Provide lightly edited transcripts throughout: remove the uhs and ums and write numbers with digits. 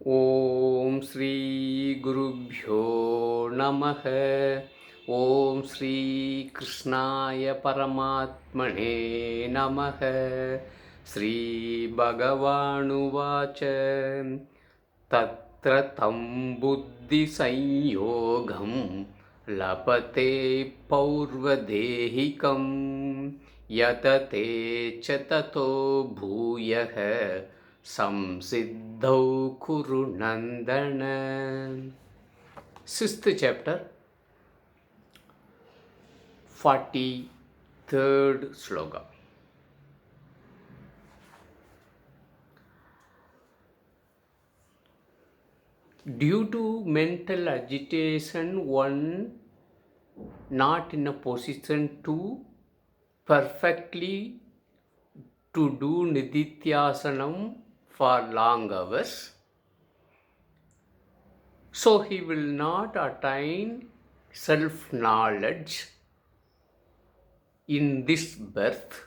ओम श्री गुरुभ्यो नमः। ओम श्री कृष्णाय परमात्मने नमः। श्री भगवानुवाच तत्र तं बुद्धिसंयोगं लभते पौर्वदेहिकं यतते च ततो भूयः संसिद्धौ कुरु नन्दन। Sixth chapter, 43rd sloka. Due to mental agitation, one not in a position to perfectly to do nidityasanam for long hours, so he will not attain self-knowledge in this birth.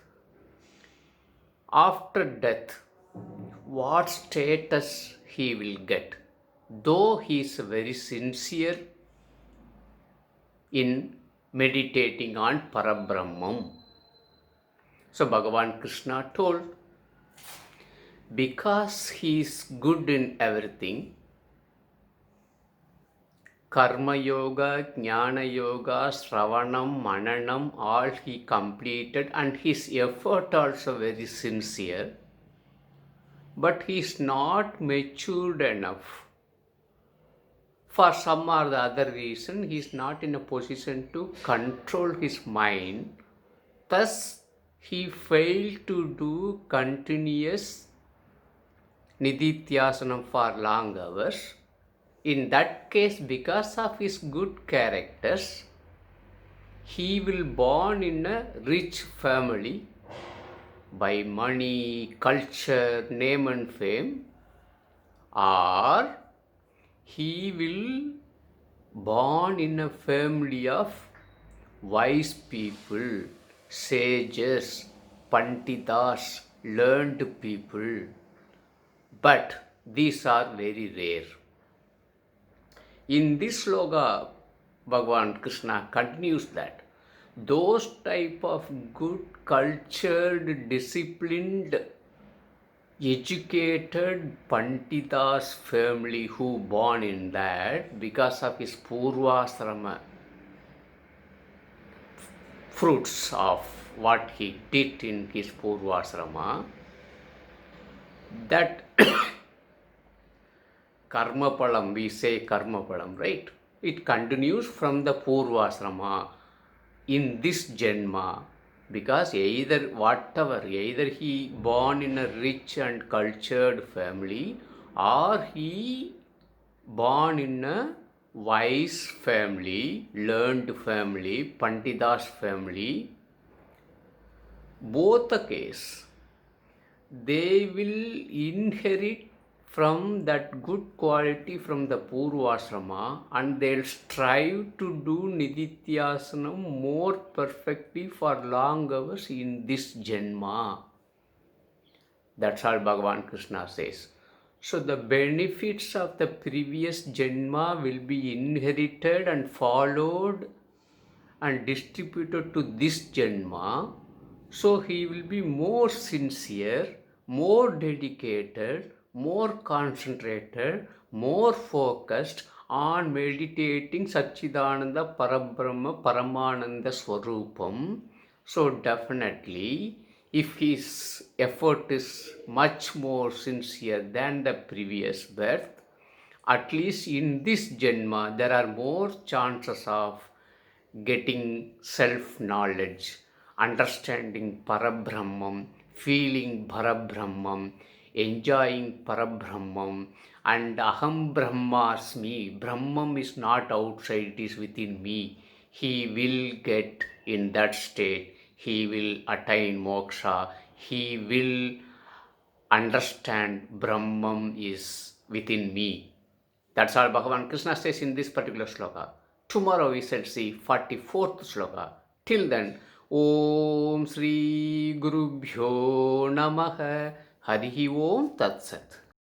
After death, what status he will get, though he is very sincere in meditating on Parabrahmam. So Bhagavan Krishna told, because he is good in everything, Karma Yoga, Jnana Yoga, Sravanam, Mananam, all he completed, and his effort also very sincere, but he is not matured enough. For some or the other reason, he is not in a position to control his mind. Thus, he failed to do continuous nidityasanam for long hours. In that case, because of his good characters, he will born in a rich family by money, culture, name and fame, or he will born in a family of wise people, sages, panditas, learned people. But these are very rare. In this sloka, Bhagavan Krishna continues that those type of good, cultured, disciplined, educated Panditas family who born in that, because of his Purvasrama fruits of what he did in his Purvasrama, that Karma Palam, we say Karma Palam, right? It continues from the Purvasrama in this Janma, because either he born in a rich and cultured family, or he born in a wise family, learned family, Panditas family, both the case, they will inherit from that good quality from the Purvasrama, and they'll strive to do Nidityasanam more perfectly for long hours in this Janma. That's all Bhagavan Krishna says. So the benefits of the previous Janma will be inherited and followed and distributed to this Janma. So he will be more sincere, more dedicated, more concentrated, more focused on meditating Satchidananda Parabrahma Paramananda Swarupam. So definitely, if his effort is much more sincere than the previous birth, at least in this Janma, there are more chances of getting self-knowledge, understanding Parabrahmam, feeling Parabrahmam, enjoying Parabrahmam, and Aham Brahmasmi. Brahmam is not outside, it is within me. He will get in that state. He will attain moksha. He will understand Brahmam is within me. That's all Bhagavan Krishna says in this particular sloka. Tomorrow we shall see 44th sloka. Till then, Om Sri Gurubhyo Namaha. Harihi Om Tat Sat.